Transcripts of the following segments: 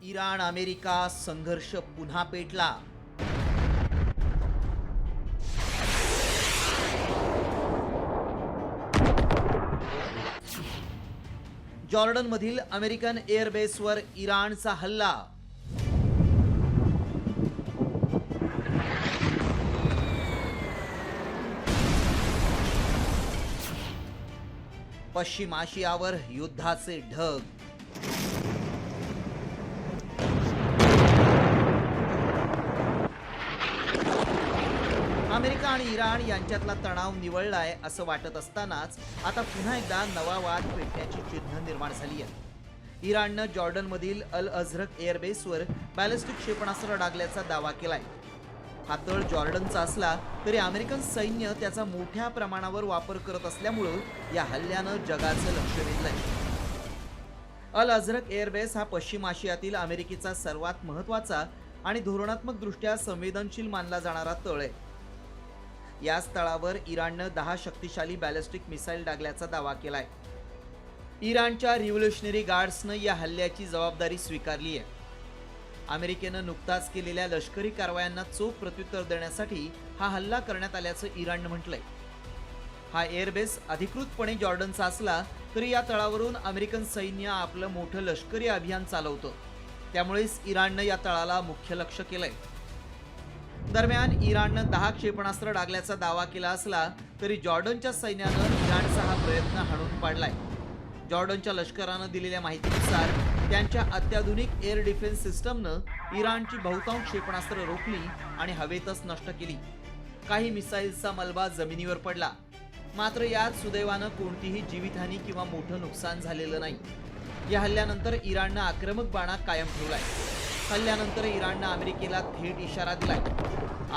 Iran America संघर्ष पुन्हा पेटला. जॉर्डनमधील अमेरिकन एअरबेसवर इराणचा हल्ला. पश्चिम आशियावर युद्धाचे ढग. अमेरिका आणि इराण यांच्यातला तणाव निवळलाय असं वाटत असतानाच आता पुन्हा एकदा नवा वाद पेटण्याची चिन्ह निर्माण झाली आहे. इराणनं जॉर्डनमधील अल अझरक एअरबेसवर बॅलिस्टिक क्षेपणास्त्र डागल्याचा दावा केलाय. हा तळ जॉर्डनचा असला तरी अमेरिकन सैन्य त्याचा मोठ्या प्रमाणावर वापर करत असल्यामुळे या हल्ल्यानं जगाचं लक्ष वेधलंय. अल अझरक एअरबेस हा पश्चिम आशियातील अमेरिकेचा सर्वात महत्त्वाचा आणि धोरणात्मक दृष्ट्या संवेदनशील मानला जाणारा तळ आहे. या स्थळावर इराणनं 10 शक्तिशाली बॅलिस्टिक मिसाईल डागल्याचा दावा केलाय. इराणच्या रिव्होल्युशनरी गार्ड्सनं या हल्ल्याची जबाबदारी स्वीकारली आहे. अमेरिकेनं नुकताच केलेल्या लष्करी कारवायांना चोख प्रत्युत्तर देण्यासाठी हा हल्ला करण्यात आल्याचं इराणनं म्हटलंय. हा एअरबेस अधिकृतपणे जॉर्डनचा असला तरी या तळावरून अमेरिकन सैन्य आपलं मोठं लष्करी अभियान चालवतं. त्यामुळेच इराणनं या तळाला मुख्य लक्ष्य केलंय. दरम्यान इराणनं 10 क्षेपणास्त्र डागल्याचा दावा केला असला तरी जॉर्डनच्या सैन्यानं इराणचा हा प्रयत्न हाणून पाडलाय. जॉर्डनच्या लष्करानं दिलेल्या माहितीनुसार त्यांच्या अत्याधुनिक एअर डिफेन्स सिस्टमनं इराणची बहुतांश क्षेपणास्त्र रोखली आणि हवेतच नष्ट केली. काही मिसाईल्सचा मलबा जमिनीवर पडला. मात्र यात सुदैवानं कोणतीही जीवितहानी किंवा मोठं नुकसान झालेलं नाही. या हल्ल्यानंतर इराणनं आक्रमक बाणा कायम ठेवलाय. हल्ल्यानंतर इराणनं अमेरिकेला थेट इशारा दिलाय.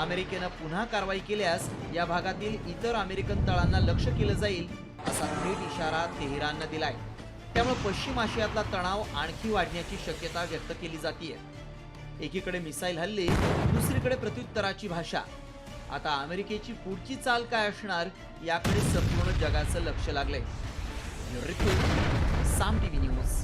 अमेरिकेनं पुन्हा कारवाई केल्यास या भागातील इतर अमेरिकन तळांना लक्ष्य केलं जाईल असा थेट इशारा तेहराननं दिलाय. त्यामुळे पश्चिम आशियातला तणाव आणखी वाढण्याची शक्यता व्यक्त केली जातीये. एकीकडे मिसाईल हल्ले, दुसरीकडे प्रत्युत्तराची भाषा. आता अमेरिकेची पुढची चाल काय असणार याकडे संपूर्ण जगाचं लक्ष लागलंय. रिपोर्ट साम टीव्ही न्यूज.